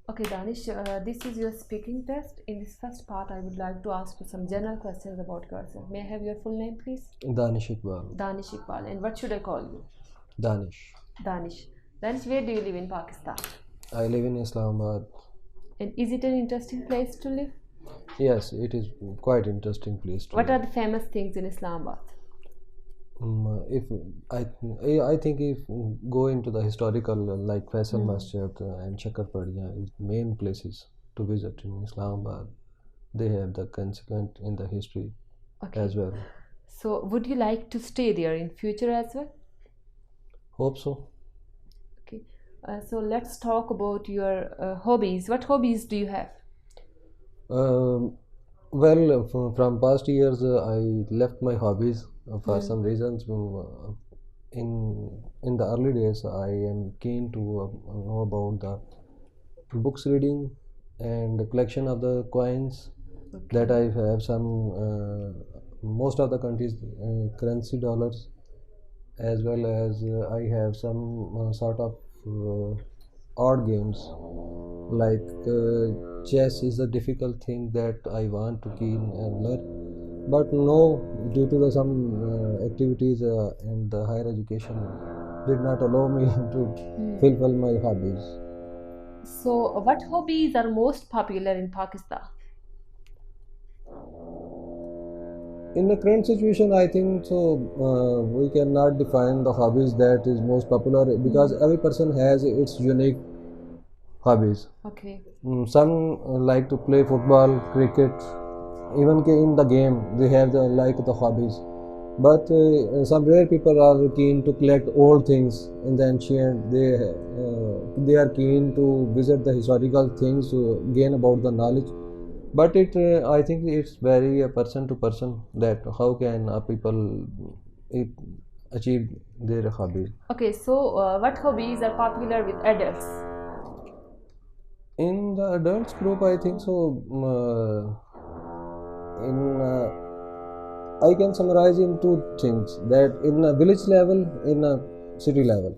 Okay, Danish, this is your speaking test. In this first part, I would like to ask you some general questions about yourself. May I have your full name, please? Danish Iqbal. Danish Iqbal. And what should I call you? Danish. Danish. Danish, where do you live in Pakistan? I live in Islamabad. And is it an interesting place to live? Yes, it is quite interesting place to What are live. the famous things in Islamabad? If I think if go into the historical like Faisal Masjid and Chakarpadiya is main places to visit in Islamabad. They have the consequent in the history Okay. as well. So, would you like to stay there in future as well? Hope so. Okay. So let's talk about your hobbies. What hobbies do you have? From past years, I left my hobbies for some reasons. In the early days, I am keen to know about the books reading and the collection of the coins. That I have some most of the countries currency dollars, as well as I have some sort of odd games like chess is a difficult thing that I want to keen and learn, but no, due to the some activities and the higher education did not allow me to fulfill my hobbies. So, what hobbies are most popular in Pakistan? In the current situation, I think so. We cannot define the hobbies that is most popular because every person has its unique hobbies. Okay. Some like to play football, cricket, even in the game they have the like the hobbies. But some rare people are keen to collect old things in the ancient. They are keen to visit the historical things to gain about the knowledge. But I think it's very person to person that how can people achieve their hobbies. Okay, so what hobbies are popular with adults? In the adults group, I think so. In I can summarize in two things that in a village level, in a city level.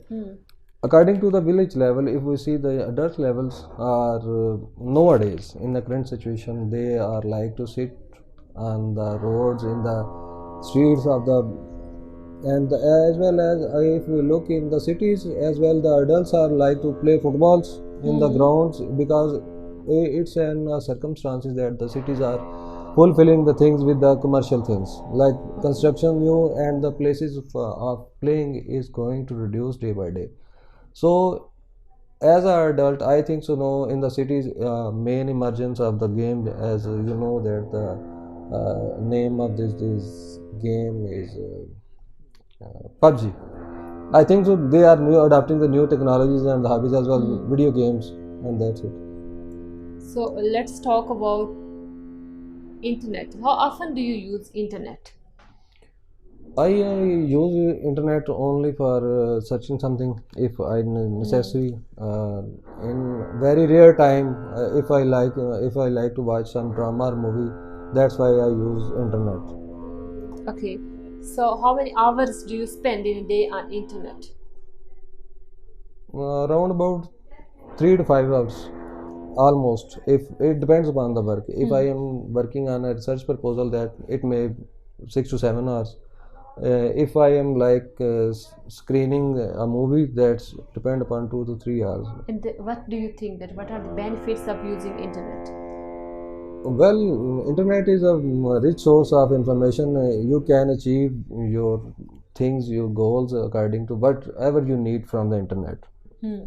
According to the village level, if we see the adult levels are nowadays in the current situation, they are like to sit on the roads in the streets of the, and as well as if we look in the cities as well, the adults are like to play footballs in the grounds because it's an circumstances that the cities are fulfilling the things with the commercial things like construction new and the places of playing is going to reduce day by day. So as an adult, I think so. No, in the cities, main emergence of the game, as you know, that the name of this game is PUBG. I think so. They are new adapting the new technologies and the hobbies as well, video games, and that's it. So let's talk about internet. How often do you use internet? I use internet only for searching something if I necessary. In very rare time, if I like to watch some drama or movie, that's why I use internet. Okay. So how many hours do you spend in a day on internet? Around about 3 to 5 hours, almost. If it depends upon the work. If I am working on a research proposal, that it may 6 to 7 hours. If I am like screening a movie, that's depend upon 2 to 3 hours. And what do you think that what are the benefits of using internet? Well, internet is a rich source of information. You can achieve your things, your goals according to whatever you need from the internet.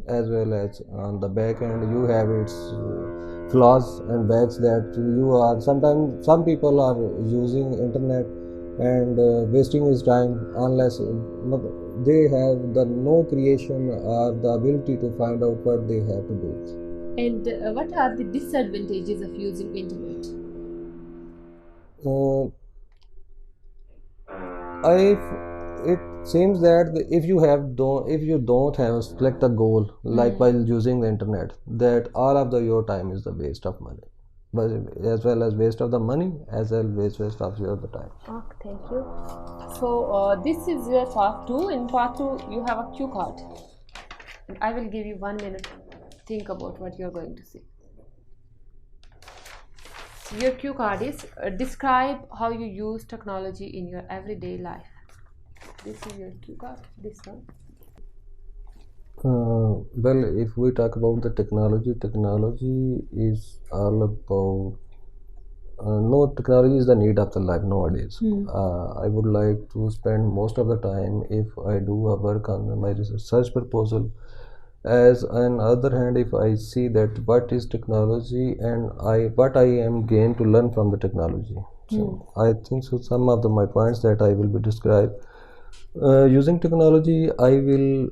As well as on the back end, you have its flaws and backs that you are sometimes some people are using internet and wasting his time unless they have the no creation or the ability to find out what they have to do. And what are the disadvantages of using internet? It seems that if you don't have select a goal like while using the internet, that all of your time is the waste of money, but as well as waste of the money as well as waste of your the time. Okay, thank you. So this is your part 2. In part 2, you have a cue card. And I will give you 1 minute to think about what you're going to say. So your cue card is describe how you use technology in your everyday life. This is your cue card, this one. Well, if we talk about the technology is all about no, technology is the need of the life nowadays. I would like to spend most of the time if I do a work on my research proposal. As on other hand, if I see that what is technology and what I am gained to learn from the technology. So I think so some of my points that I will be describe. Using technology, I will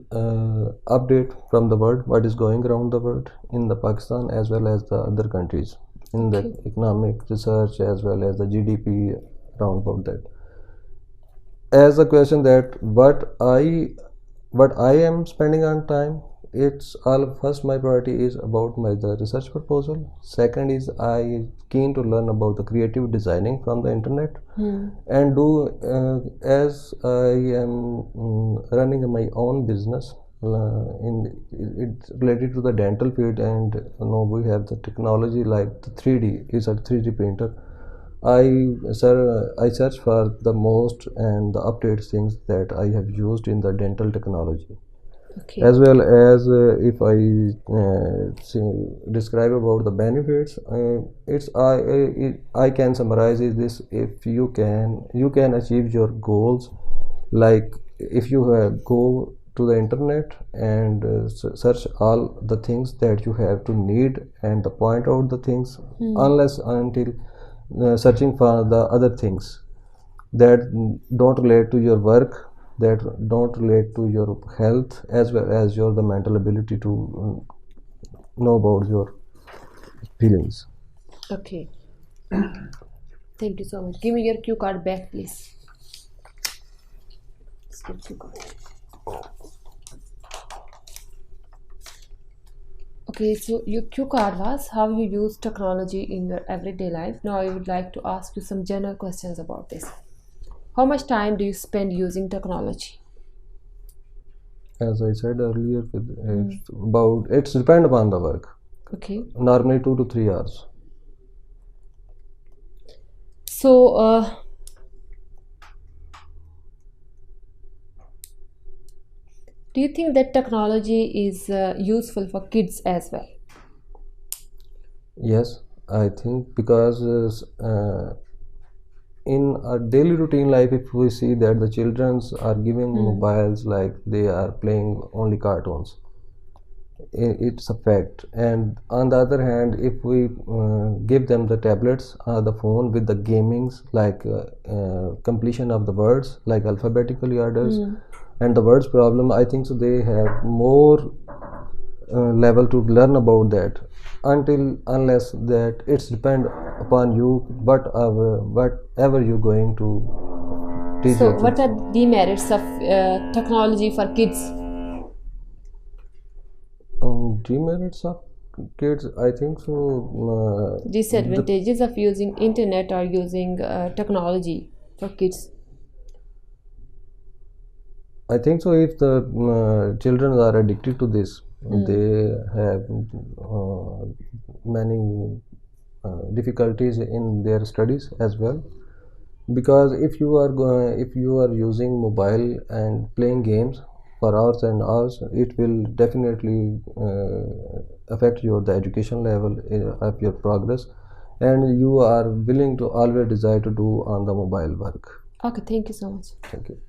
update from the world what is going around the world in the Pakistan as well as the other countries in the economic research as well as the GDP around about that. As a question that what I am spending on time, it's all first my priority is about the research proposal. Second is I keen to learn about the creative designing from the internet and do as I am running my own business it's related to the dental field, and we have the technology like the 3D is a 3D printer. I search for the most and the updated things that I have used in the dental technology. As well as if I describe about the benefits, I can summarize is this: if you can achieve your goals, like if you go to the internet and search all the things that you have to need and point out the things unless until searching for the other things that don't relate to your work, that don't relate to your health as well as your the mental ability to know about your feelings. Okay. Thank you so much. Give me your cue card back, please. Skip cue card. Okay, so your cue card was how you use technology in your everyday life. Now I would like to ask you some general questions about this. How much time do you spend using technology? As I said earlier, it's depend upon the work. Okay. Normally 2 to 3 hours. So, do you think that technology is useful for kids as well? Yes, I think because in a daily routine life, if we see that the children are given mobiles like they are playing only cartoons, it's a fact. And on the other hand, if we give them the tablets, the phone with the gamings like completion of the words like alphabetically orders and the words problem, I think so they have more level to learn about that unless that it's depend upon you whatever you're going to teach. So what are the demerits of technology for kids? Demerits of kids, I think so. Disadvantages of using internet or using technology for kids. I think so. If the children are addicted to this, they have many difficulties in their studies as well. Because if you are using mobile and playing games for hours and hours, it will definitely affect the education level of your progress, and you are willing to always desire to do on the mobile work. Okay, thank you so much. Thank you.